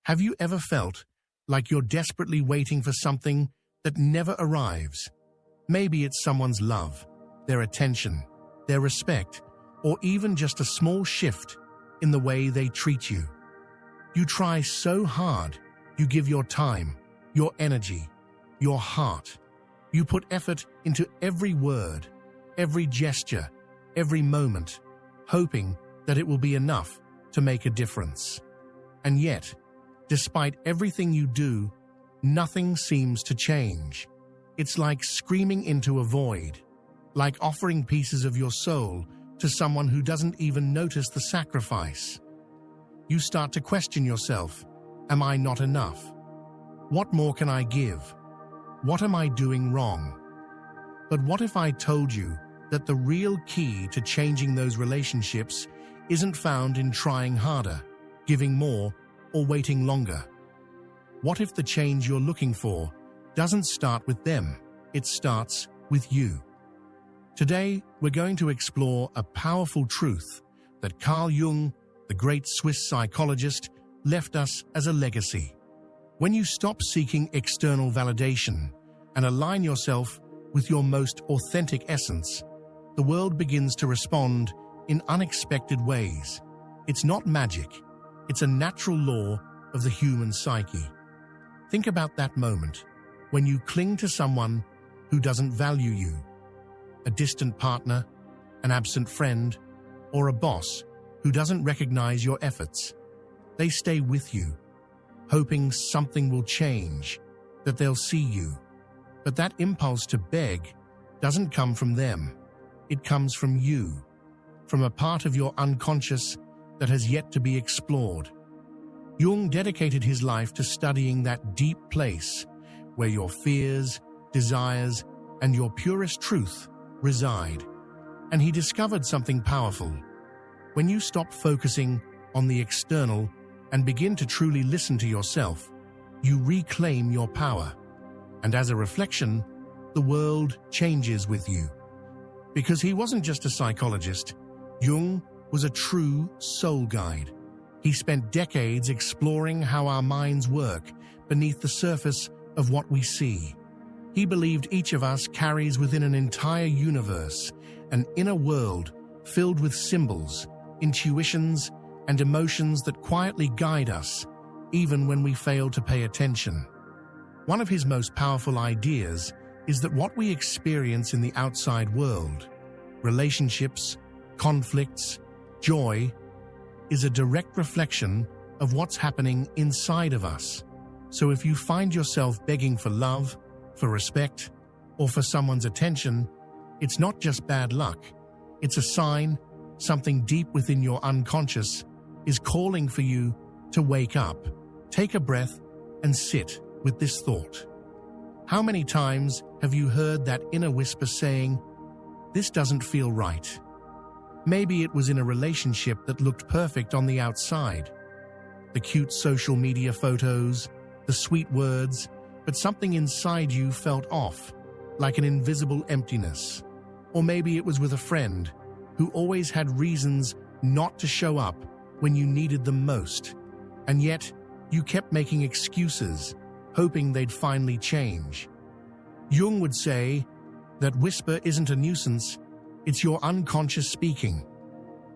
Have you ever felt like you're desperately waiting for something that never arrives? Maybe it's someone's love, their attention, their respect, or even just a small shift in the way they treat you. You try so hard, you give your time, your energy, your heart. You put effort into every word, every gesture, every moment, hoping that it will be enough to make a difference. And yet, despite everything you do, nothing seems to change. It's like screaming into a void, like offering pieces of your soul to someone who doesn't even notice the sacrifice. You start to question yourself. Am I not enough? What more can I give? What am I doing wrong? But what if I told you that the real key to changing those relationships isn't found in trying harder, giving more, or waiting longer? What if the change you're looking for doesn't start with them, it starts with you? Today, we're going to explore a powerful truth that Carl Jung, the great Swiss psychologist, left us as a legacy. When you stop seeking external validation and align yourself with your most authentic essence, the world begins to respond in unexpected ways. It's not magic, it's a natural law of the human psyche. Think about that moment when you cling to someone who doesn't value you. A distant partner, an absent friend, or a boss who doesn't recognize your efforts. They stay with you, hoping something will change, that they'll see you. But that impulse to beg doesn't come from them. It comes from you, from a part of your unconscious that has yet to be explored. Jung dedicated his life to studying that deep place where your fears, desires, and your purest truth reside. And he discovered something powerful. When you stop focusing on the external and begin to truly listen to yourself, you reclaim your power. And as a reflection, the world changes with you. Because he wasn't just a psychologist, Jung was a true soul guide. He spent decades exploring how our minds work beneath the surface of what we see. He believed each of us carries within an entire universe, an inner world filled with symbols, intuitions, and emotions that quietly guide us, even when we fail to pay attention. One of his most powerful ideas is that what we experience in the outside world, relationships, conflicts, joy, is a direct reflection of what's happening inside of us. So if you find yourself begging for love, for respect, or for someone's attention, it's not just bad luck. It's a sign something deep within your unconscious is calling for you to wake up. Take a breath and sit with this thought. How many times have you heard that inner whisper saying, "This doesn't feel right"? Maybe it was in a relationship that looked perfect on the outside. The cute social media photos, the sweet words, but something inside you felt off, like an invisible emptiness. Or maybe it was with a friend who always had reasons not to show up when you needed them most. And yet, you kept making excuses, hoping they'd finally change. Jung would say that whisper isn't a nuisance, it's your unconscious speaking.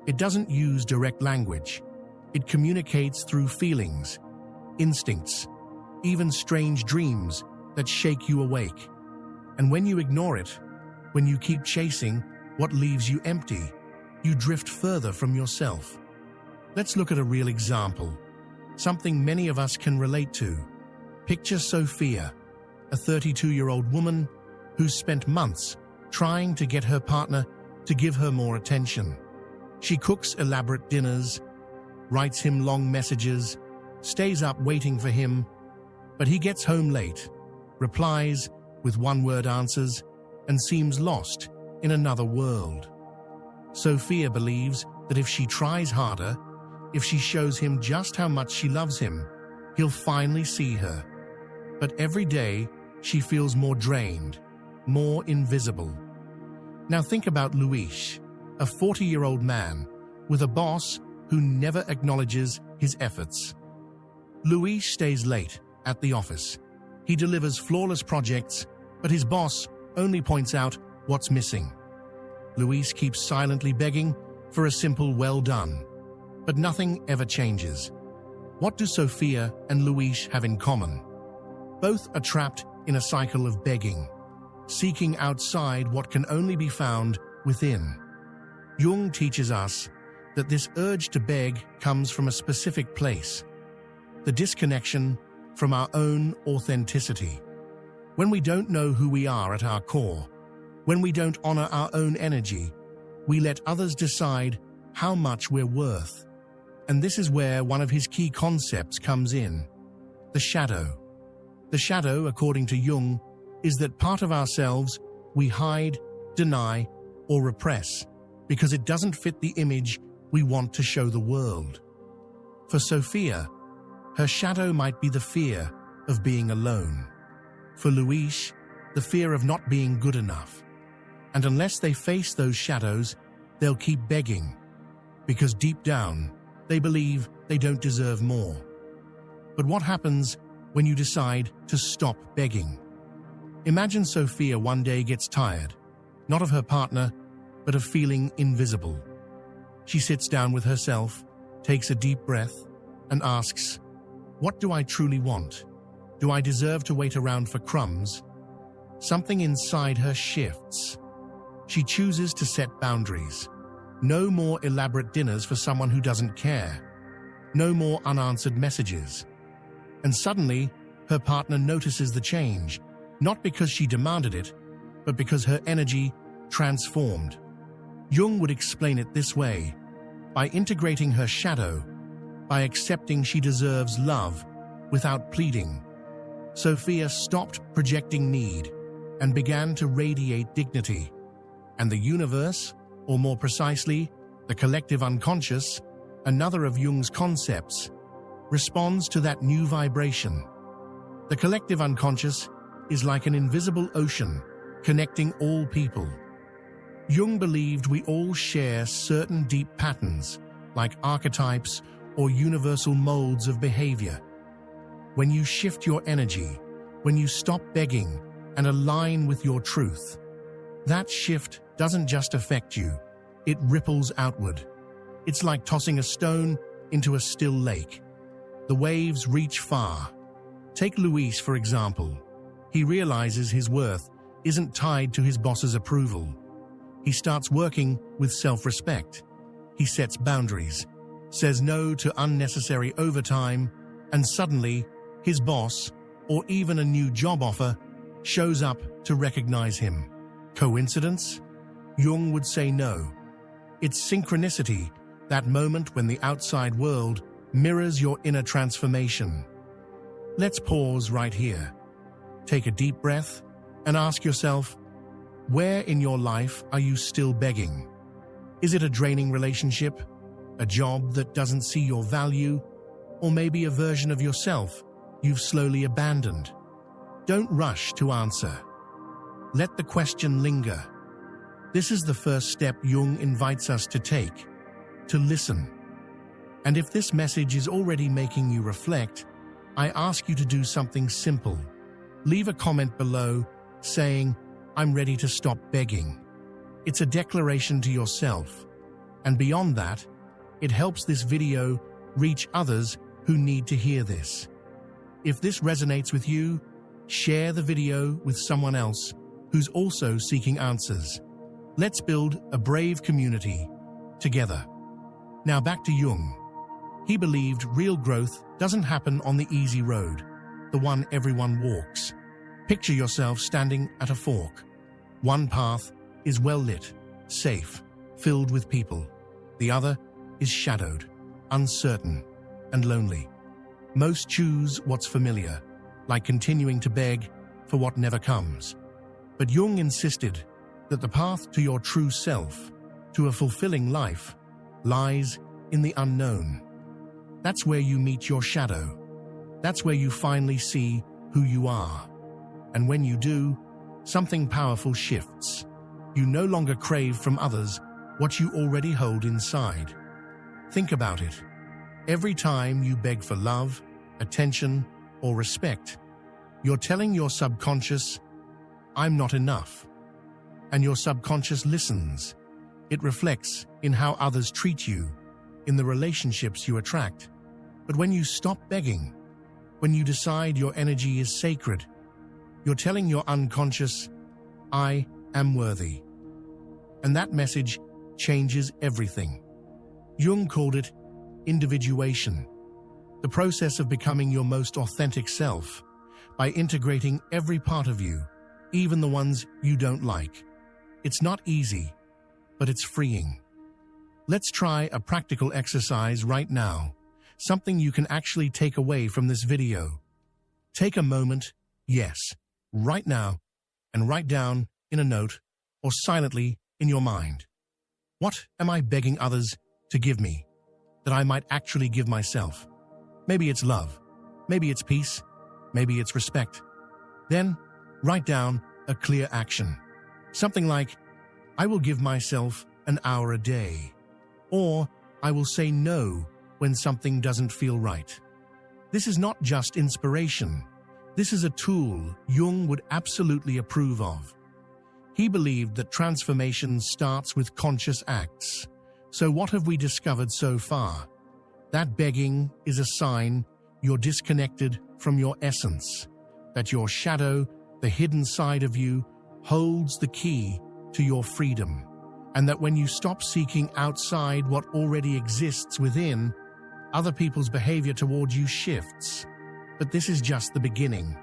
It doesn't use direct language. It communicates through feelings, instincts, even strange dreams that shake you awake. And when you ignore it, when you keep chasing what leaves you empty, you drift further from yourself. Let's look at a real example, something many of us can relate to. Picture Sophia, a 32-year-old woman who's spent months trying to get her partner to give her more attention. She cooks elaborate dinners, writes him long messages, stays up waiting for him, but he gets home late, replies with one-word answers, and seems lost in another world. Sophia believes that if she tries harder, if she shows him just how much she loves him, he'll finally see her. But every day, she feels more drained, more invisible. Now think about Luis, a 40-year-old man with a boss who never acknowledges his efforts. Luis stays late at the office. He delivers flawless projects, but his boss only points out what's missing. Luis keeps silently begging for a simple well done, but nothing ever changes. What do Sophia and Luis have in common? Both are trapped in a cycle of begging, seeking outside what can only be found within. Jung teaches us that this urge to beg comes from a specific place, the disconnection from our own authenticity. When we don't know who we are at our core, when we don't honor our own energy, we let others decide how much we're worth. And this is where one of his key concepts comes in: the shadow. The shadow, according to Jung, is that part of ourselves we hide, deny, or repress because it doesn't fit the image we want to show the world. For Sophia, her shadow might be the fear of being alone. For Luis, the fear of not being good enough. And unless they face those shadows, they'll keep begging, because deep down, they believe they don't deserve more. But what happens when you decide to stop begging? Imagine Sophia one day gets tired, not of her partner, but of feeling invisible. She sits down with herself, takes a deep breath, and asks, "What do I truly want? Do I deserve to wait around for crumbs?" Something inside her shifts. She chooses to set boundaries. No more elaborate dinners for someone who doesn't care. No more unanswered messages. And suddenly, her partner notices the change, not because she demanded it, but because her energy transformed. Jung would explain it this way: by integrating her shadow, by accepting she deserves love without pleading, Sophia stopped projecting need and began to radiate dignity. And the universe, or more precisely, the collective unconscious, another of Jung's concepts, responds to that new vibration. The collective unconscious is like an invisible ocean connecting all people. Jung believed we all share certain deep patterns, like archetypes or universal molds of behavior. When you shift your energy, when you stop begging and align with your truth, that shift doesn't just affect you, it ripples outward. It's like tossing a stone into a still lake. The waves reach far. Take Luis, for example. He realizes his worth isn't tied to his boss's approval. He starts working with self-respect. He sets boundaries, says no to unnecessary overtime, and suddenly, his boss, or even a new job offer, shows up to recognize him. Coincidence? Jung would say no. It's synchronicity, that moment when the outside world mirrors your inner transformation. Let's pause right here. Take a deep breath and ask yourself, where in your life are you still begging? Is it a draining relationship, a job that doesn't see your value, or maybe a version of yourself you've slowly abandoned? Don't rush to answer. Let the question linger. This is the first step Jung invites us to take, to listen. And if this message is already making you reflect, I ask you to do something simple. Leave a comment below saying, "I'm ready to stop begging." It's a declaration to yourself. And beyond that, it helps this video reach others who need to hear this. If this resonates with you, share the video with someone else who's also seeking answers. Let's build a brave community together. Now back to Jung. He believed real growth doesn't happen on the easy road, the one everyone walks. Picture yourself standing at a fork. One path is well lit, safe, filled with people. The other is shadowed, uncertain, and lonely. Most choose what's familiar, like continuing to beg for what never comes. But Jung insisted that the path to your true self, to a fulfilling life, lies in the unknown. That's where you meet your shadow. That's where you finally see who you are. And when you do, something powerful shifts. You no longer crave from others what you already hold inside. Think about it. Every time you beg for love, attention, or respect, you're telling your subconscious, "I'm not enough." And your subconscious listens. It reflects in how others treat you, in the relationships you attract. But when you stop begging, when you decide your energy is sacred, you're telling your unconscious, "I am worthy." And that message changes everything. Jung called it individuation, the process of becoming your most authentic self by integrating every part of you, even the ones you don't like. It's not easy, but it's freeing. Let's try a practical exercise right now, something you can actually take away from this video. Take a moment, yes, right now, and write down in a note or silently in your mind. What am I begging others to give me that I might actually give myself? Maybe it's love, maybe it's peace, maybe it's respect. Then write down a clear action. Something like, "I will give myself an hour a day," or "I will say no when something doesn't feel right." This is not just inspiration. This is a tool Jung would absolutely approve of. He believed that transformation starts with conscious acts. So what have we discovered so far? That begging is a sign you're disconnected from your essence, that your shadow, the hidden side of you, holds the key to your freedom, and that when you stop seeking outside what already exists within, other people's behavior toward you shifts. But this is just the beginning.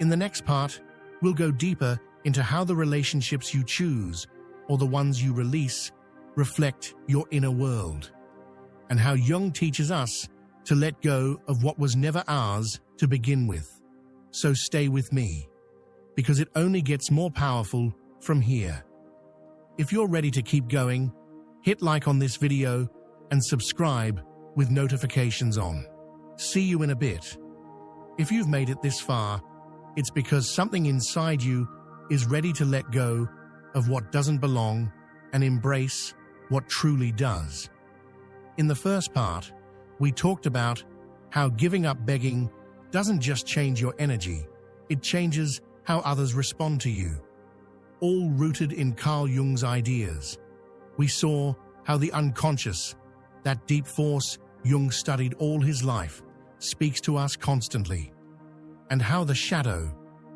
In the next part, we'll go deeper into how the relationships you choose, or the ones you release, reflect your inner world, and how Jung teaches us to let go of what was never ours to begin with. So stay with me, because it only gets more powerful from here. If you're ready to keep going, hit like on this video and subscribe with notifications on. See you in a bit. If you've made it this far, it's because something inside you is ready to let go of what doesn't belong and embrace what truly does. In the first part, we talked about how giving up begging doesn't just change your energy, it changes how others respond to you. All rooted in Carl Jung's ideas. We saw how the unconscious, that deep force Jung studied all his life, speaks to us constantly, and how the shadow,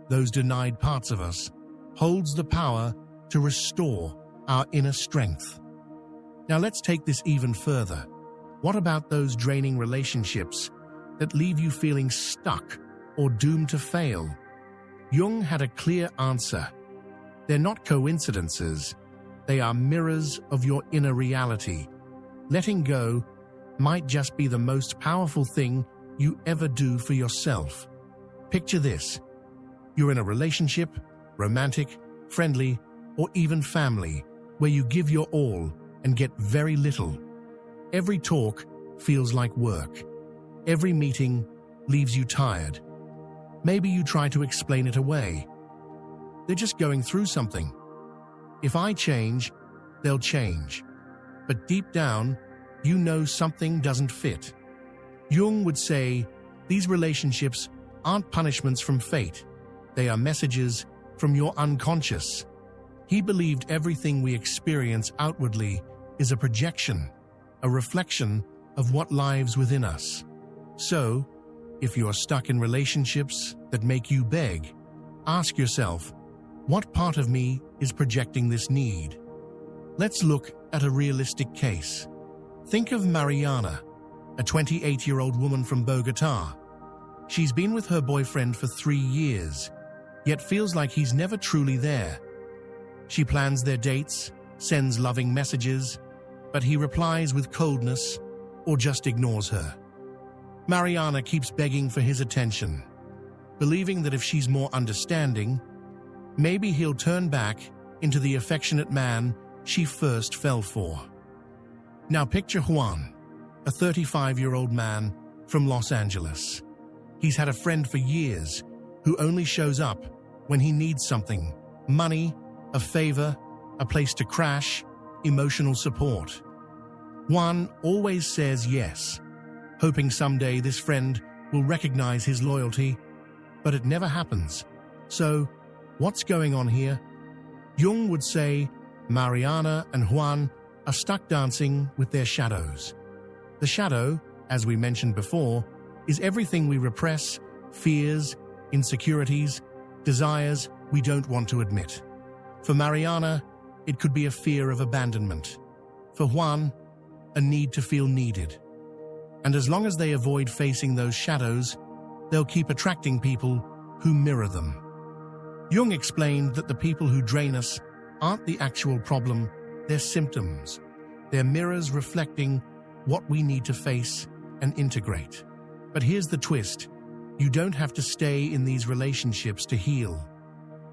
those denied parts of us, holds the power to restore our inner strength. Now let's take this even further. What about those draining relationships that leave you feeling stuck or doomed to fail? Jung had a clear answer. They're not coincidences. They are mirrors of your inner reality. Letting go might just be the most powerful thing you ever do for yourself. Picture this. You're in a relationship, romantic, friendly, or even family, where you give your all and get very little. Every talk feels like work. Every meeting leaves you tired. Maybe you try to explain it away. They're just going through something. If I change, they'll change. But deep down, you know something doesn't fit. Jung would say, these relationships aren't punishments from fate. They are messages from your unconscious. He believed everything we experience outwardly is a projection, a reflection of what lives within us. So, if you're stuck in relationships that make you beg, ask yourself, what part of me is projecting this need? Let's look at a realistic case. Think of Mariana, a 28-year-old woman from Bogota. She's been with her boyfriend for 3 years, yet feels like he's never truly there. She plans their dates, sends loving messages, but he replies with coldness or just ignores her. Mariana keeps begging for his attention, believing that if she's more understanding, maybe he'll turn back into the affectionate man she first fell for. Now picture Juan, a 35-year-old man from Los Angeles. He's had a friend for years who only shows up when he needs something: money, a favor, a place to crash, emotional support. Juan always says yes, hoping someday this friend will recognize his loyalty, but it never happens. So, what's going on here? Jung would say Mariana and Juan are stuck dancing with their shadows. The shadow, as we mentioned before, is everything we repress, fears, insecurities, desires we don't want to admit. For Mariana, it could be a fear of abandonment. For Juan, a need to feel needed. And as long as they avoid facing those shadows, they'll keep attracting people who mirror them. Jung explained that the people who drain us aren't the actual problem, they're symptoms. They're mirrors reflecting what we need to face and integrate. But here's the twist. You don't have to stay in these relationships to heal.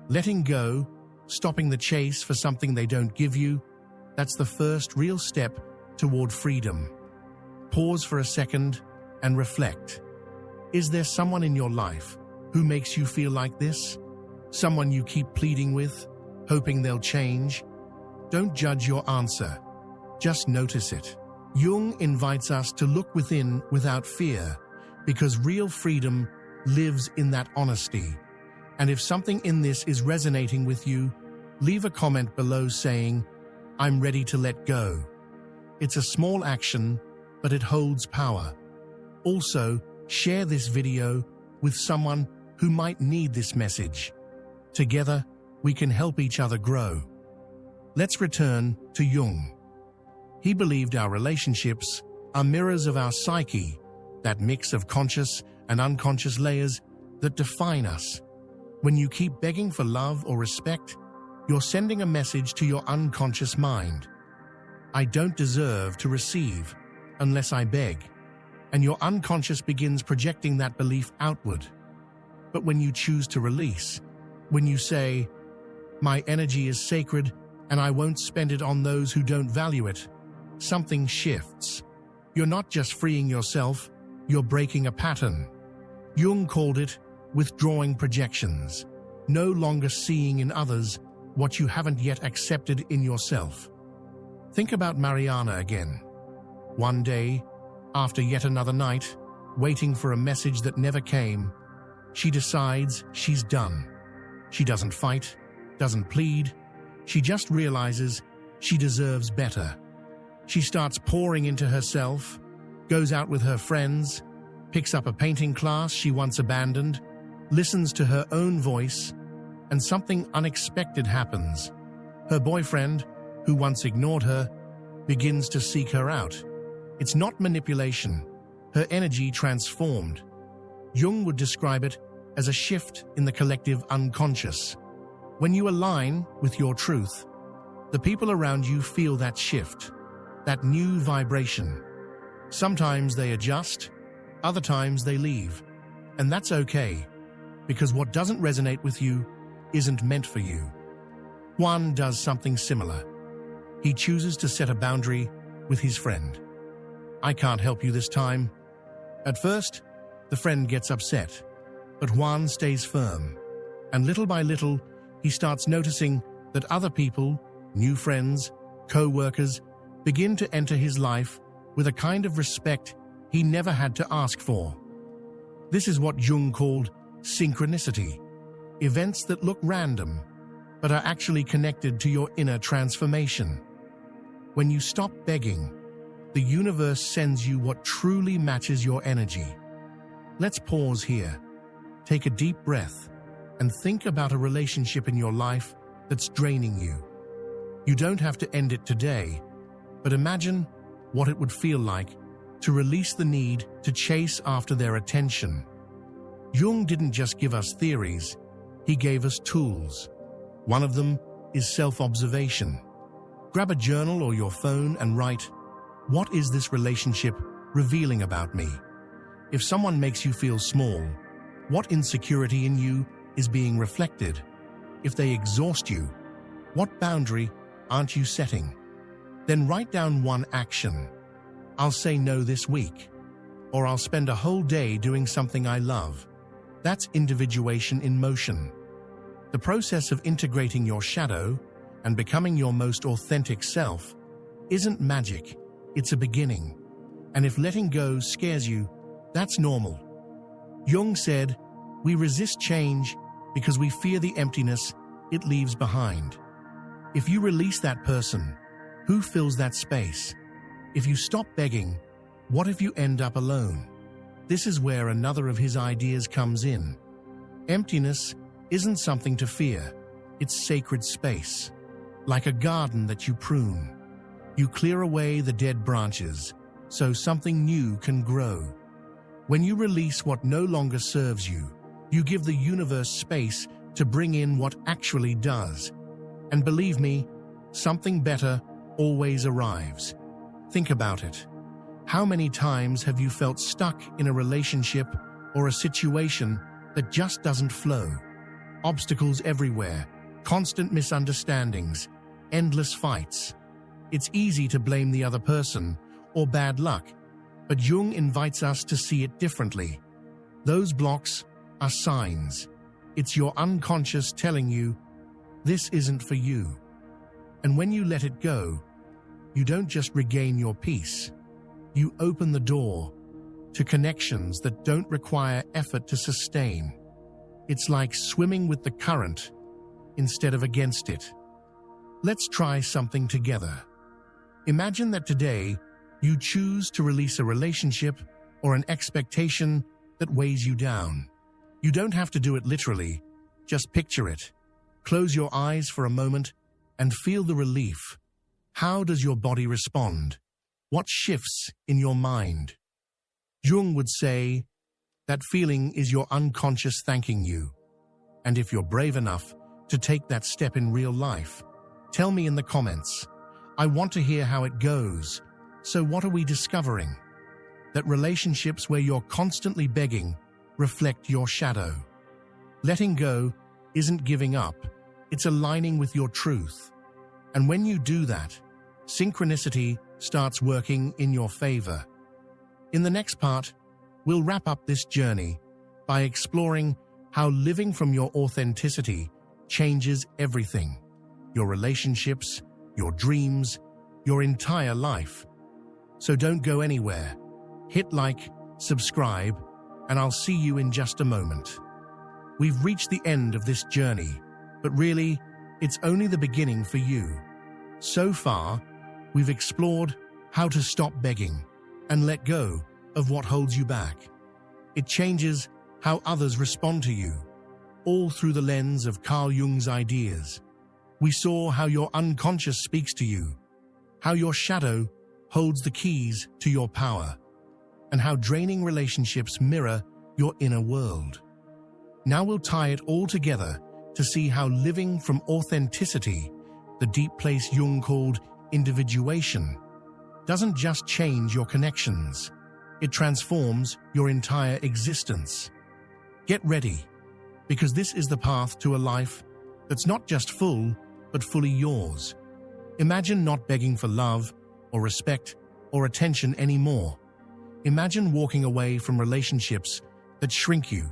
Letting go, stopping the chase for something they don't give you, that's the first real step toward freedom. Pause for a second and reflect. Is there someone in your life who makes you feel like this? Someone you keep pleading with, hoping they'll change? Don't judge your answer. Just notice it. Jung invites us to look within without fear, because real freedom lives in that honesty. And if something in this is resonating with you, leave a comment below saying, "I'm ready to let go." It's a small action, but it holds power. Also, share this video with someone who might need this message. Together, we can help each other grow. Let's return to Jung. He believed our relationships are mirrors of our psyche, that mix of conscious and unconscious layers that define us. When you keep begging for love or respect, you're sending a message to your unconscious mind. I don't deserve to receive unless I beg. And your unconscious begins projecting that belief outward. But when you choose to release, when you say, "My energy is sacred and I won't spend it on those who don't value it," something shifts. You're not just freeing yourself, you're breaking a pattern. Jung called it withdrawing projections, no longer seeing in others what you haven't yet accepted in yourself. Think about Mariana again. One day, after yet another night, waiting for a message that never came, she decides she's done. She doesn't fight, doesn't plead, she just realizes she deserves better. She starts pouring into herself, goes out with her friends, picks up a painting class she once abandoned, listens to her own voice, and something unexpected happens. Her boyfriend, who once ignored her, begins to seek her out. It's not manipulation. Her energy transformed. Jung would describe it as a shift in the collective unconscious. When you align with your truth, the people around you feel that shift, that new vibration. Sometimes they adjust, other times they leave. And that's okay, because what doesn't resonate with you isn't meant for you. Juan does something similar. He chooses to set a boundary with his friend. "I can't help you this time." At first, the friend gets upset, but Juan stays firm. And little by little, he starts noticing that other people, new friends, co-workers, begin to enter his life with a kind of respect he never had to ask for. This is what Jung called synchronicity, events that look random, but are actually connected to your inner transformation. When you stop begging, the universe sends you what truly matches your energy. Let's pause here, take a deep breath, and think about a relationship in your life that's draining you. You don't have to end it today, but imagine what it would feel like to release the need to chase after their attention. Jung didn't just give us theories, he gave us tools. One of them is self-observation. Grab a journal or your phone and write, "What is this relationship revealing about me?" If someone makes you feel small, what insecurity in you is being reflected? If they exhaust you, what boundary aren't you setting? Then write down one action. "I'll say no this week," or "I'll spend a whole day doing something I love." That's individuation in motion. The process of integrating your shadow and becoming your most authentic self isn't magic, it's a beginning. And if letting go scares you, that's normal. Jung said, "We resist change because we fear the emptiness it leaves behind." If you release that person, who fills that space? If you stop begging, what if you end up alone? This is where another of his ideas comes in. Emptiness isn't something to fear, it's sacred space. Like a garden that you prune. You clear away the dead branches so something new can grow. When you release what no longer serves you, you give the universe space to bring in what actually does. And believe me, something better always arrives. Think about it. How many times have you felt stuck in a relationship or a situation that just doesn't flow? Obstacles everywhere, constant misunderstandings, endless fights. It's easy to blame the other person or bad luck, but Jung invites us to see it differently. Those blocks are signs. It's your unconscious telling you, this isn't for you. And when you let it go, you don't just regain your peace. You open the door to connections that don't require effort to sustain. It's like swimming with the current instead of against it. Let's try something together. Imagine that today you choose to release a relationship or an expectation that weighs you down. You don't have to do it literally, just picture it. Close your eyes for a moment and feel the relief. How does your body respond? What shifts in your mind? Jung would say, that feeling is your unconscious thanking you. And if you're brave enough to take that step in real life, tell me in the comments. I want to hear how it goes. So what are we discovering? That relationships where you're constantly begging reflect your shadow. Letting go isn't giving up, it's aligning with your truth. And when you do that, synchronicity starts working in your favor. In the next part, we'll wrap up this journey by exploring how living from your authenticity changes everything. Your relationships, your dreams, your entire life. So don't go anywhere. Hit like, subscribe, and I'll see you in just a moment. We've reached the end of this journey, but really, it's only the beginning for you. So far, we've explored how to stop begging and let go of what holds you back. It changes how others respond to you, all through the lens of Carl Jung's ideas. We saw how your unconscious speaks to you, how your shadow holds the keys to your power, and how draining relationships mirror your inner world. Now we'll tie it all together to see how living from authenticity, the deep place Jung called individuation, doesn't just change your connections, it transforms your entire existence. Get ready, because this is the path to a life that's not just full, but fully yours. Imagine not begging for love or respect or attention anymore. Imagine walking away from relationships that shrink you,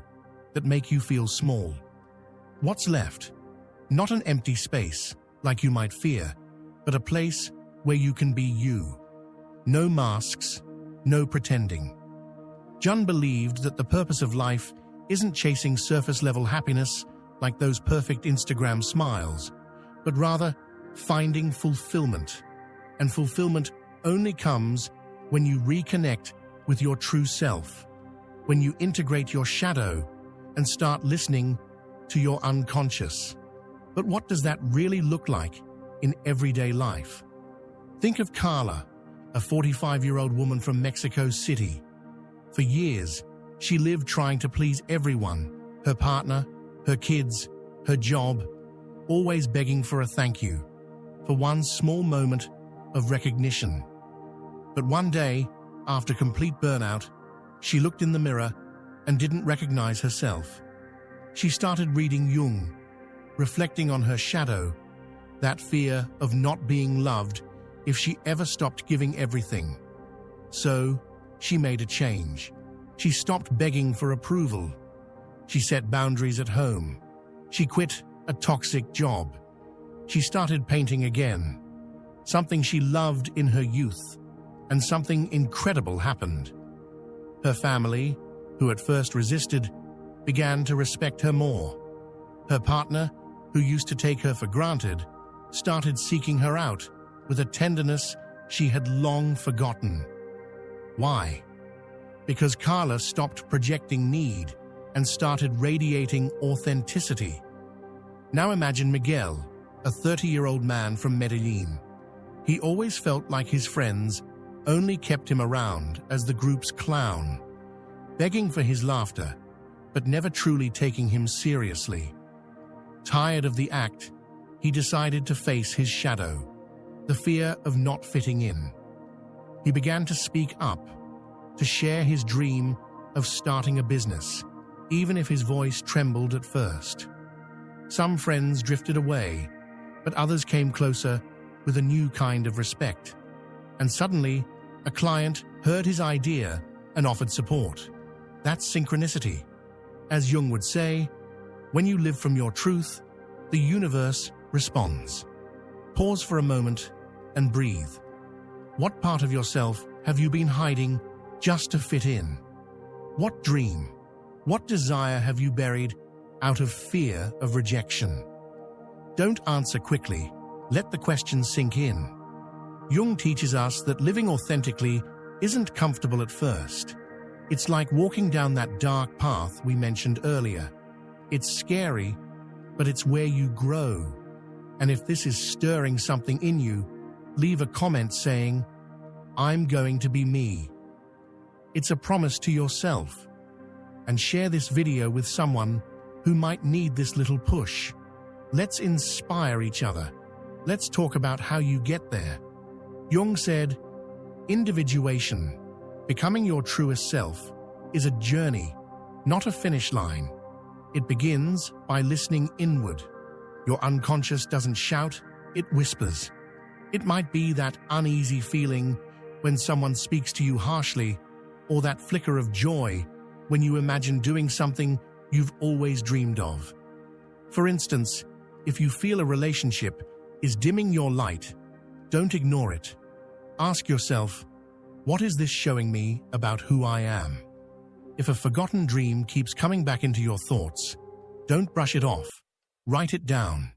that make you feel small. What's left? Not an empty space, like you might fear, but a place where you can be you. No masks, no pretending. Jung believed that the purpose of life isn't chasing surface-level happiness like those perfect Instagram smiles, but rather finding fulfillment. And fulfillment only comes when you reconnect with your true self, when you integrate your shadow and start listening to your unconscious. But what does that really look like in everyday life? Think of Carla, a 45-year-old woman from Mexico City. For years, she lived trying to please everyone, her partner, her kids, her job, always begging for a thank you, for one small moment of recognition. But one day, after complete burnout, she looked in the mirror and didn't recognize herself. She started reading Jung, reflecting on her shadow, that fear of not being loved if she ever stopped giving everything. So, she made a change. She stopped begging for approval. She set boundaries at home. She quit a toxic job. She started painting again, something she loved in her youth, and something incredible happened. Her family, who at first resisted, began to respect her more. Her partner, who used to take her for granted, started seeking her out with a tenderness she had long forgotten. Why? Because Carla stopped projecting need and started radiating authenticity. Now imagine Miguel, a 30-year-old man from Medellin. He always felt like his friends only kept him around as the group's clown, begging for his laughter, but never truly taking him seriously. Tired of the act, he decided to face his shadow, the fear of not fitting in. He began to speak up, to share his dream of starting a business, even if his voice trembled at first. Some friends drifted away, but others came closer with a new kind of respect. And suddenly, a client heard his idea and offered support. That's synchronicity. As Jung would say, when you live from your truth, the universe responds. Pause for a moment and breathe. What part of yourself have you been hiding just to fit in? What dream, what desire have you buried out of fear of rejection? Don't answer quickly. Let the question sink in. Jung teaches us that living authentically isn't comfortable at first. It's like walking down that dark path we mentioned earlier. It's scary, but it's where you grow. And if this is stirring something in you, leave a comment saying, "I'm going to be me." It's a promise to yourself. And share this video with someone who might need this little push. Let's inspire each other. Let's talk about how you get there. Jung said, individuation, becoming your truest self, is a journey, not a finish line. It begins by listening inward. Your unconscious doesn't shout, it whispers. It might be that uneasy feeling when someone speaks to you harshly, or that flicker of joy when you imagine doing something you've always dreamed of. For instance, if you feel a relationship is dimming your light, don't ignore it. Ask yourself, what is this showing me about who I am? If a forgotten dream keeps coming back into your thoughts, don't brush it off. Write it down.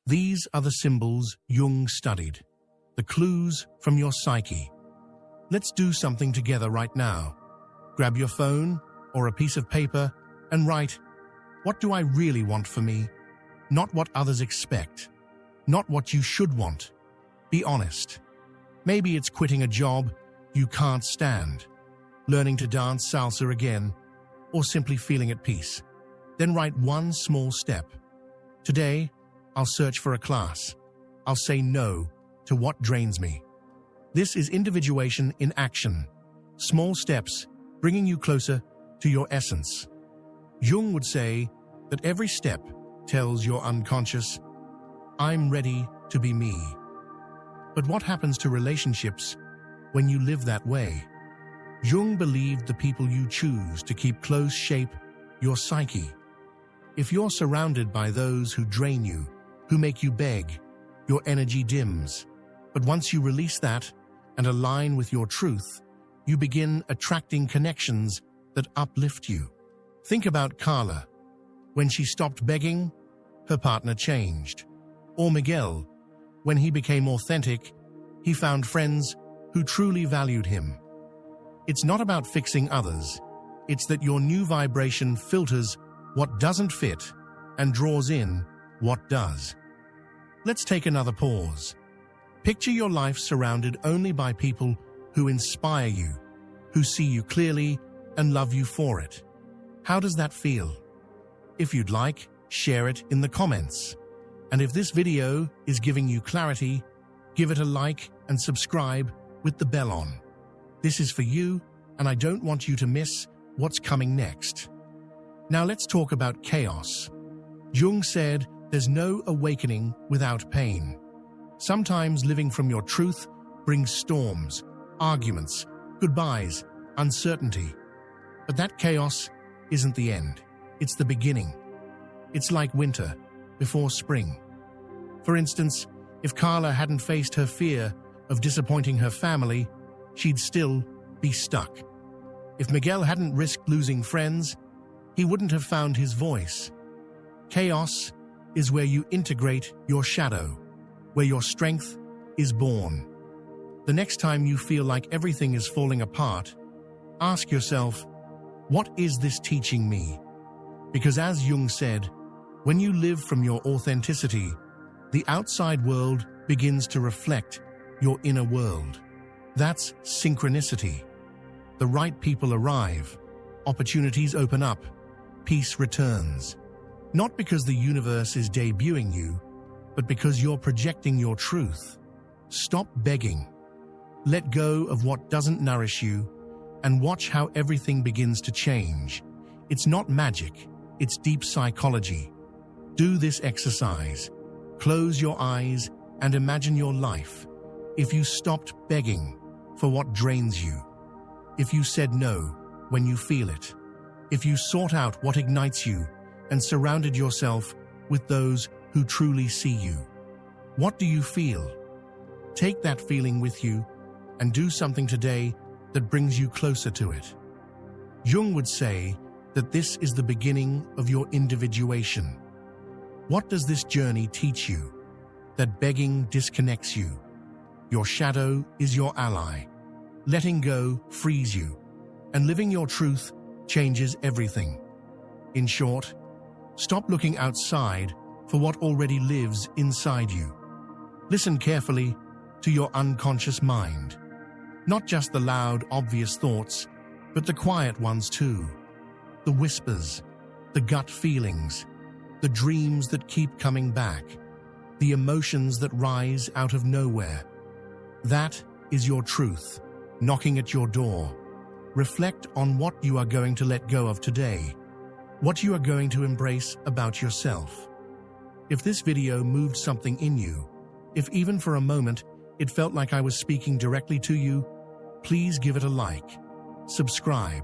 These are the symbols Jung studied, the clues from your psyche. Let's do something together right now. Grab your phone or a piece of paper and write, what do I really want for me? Not what others expect. Not what you should want. Be honest. Maybe it's quitting a job you can't stand, learning to dance salsa again, or simply feeling at peace. Then write one small step. Today, I'll search for a class. I'll say no to what drains me. This is individuation in action. Small steps bringing you closer to your essence. Jung would say that every step tells your unconscious, I'm ready to be me. But what happens to relationships when you live that way? Jung believed the people you choose to keep close shape your psyche. If you're surrounded by those who drain you, who make you beg, your energy dims. But once you release that and align with your truth, you begin attracting connections that uplift you. Think about Carla. When she stopped begging, her partner changed. Or Miguel. When he became authentic, he found friends who truly valued him. It's not about fixing others. It's that your new vibration filters what doesn't fit and draws in what does. Let's take another pause. Picture your life surrounded only by people who inspire you, who see you clearly and love you for it. How does that feel? If you'd like, share it in the comments. And if this video is giving you clarity, give it a like and subscribe with the bell on. This is for you, and I don't want you to miss what's coming next. Now let's talk about chaos. Jung said there's no awakening without pain. Sometimes living from your truth brings storms, arguments, goodbyes, uncertainty. But that chaos isn't the end. It's the beginning. It's like winter before spring. For instance, if Carla hadn't faced her fear of disappointing her family, she'd still be stuck. If Miguel hadn't risked losing friends, he wouldn't have found his voice. Chaos is where you integrate your shadow, where your strength is born. The next time you feel like everything is falling apart, ask yourself, what is this teaching me? Because as Jung said, when you live from your authenticity, the outside world begins to reflect your inner world. That's synchronicity. The right people arrive, opportunities open up, peace returns. Not because the universe is debuting you, but because you're projecting your truth. Stop begging. Let go of what doesn't nourish you and watch how everything begins to change. It's not magic, it's deep psychology. Do this exercise. Close your eyes and imagine your life. If you stopped begging for what drains you. If you said no when you feel it. If you sought out what ignites you and surrounded yourself with those who truly see you. What do you feel? Take that feeling with you and do something today that brings you closer to it. Jung would say that this is the beginning of your individuation. What does this journey teach you? That begging disconnects you. Your shadow is your ally. Letting go frees you, and living your truth changes everything. In short, stop looking outside for what already lives inside you. Listen carefully to your unconscious mind. Not just the loud, obvious thoughts, but the quiet ones too. The whispers, the gut feelings, the dreams that keep coming back, the emotions that rise out of nowhere. That is your truth, knocking at your door. Reflect on what you are going to let go of today, what you are going to embrace about yourself. If this video moved something in you, if even for a moment it felt like I was speaking directly to you, please give it a like, subscribe,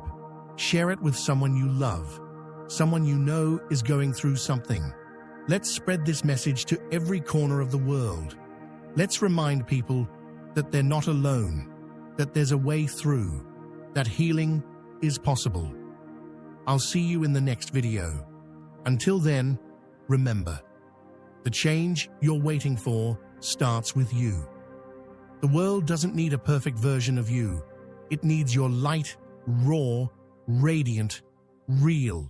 share it with someone you love, someone you know is going through something. Let's spread this message to every corner of the world. Let's remind people that they're not alone, that there's a way through, that healing is possible. I'll see you in the next video. Until then, remember, the change you're waiting for starts with you. The world doesn't need a perfect version of you. It needs your light, raw, radiant, real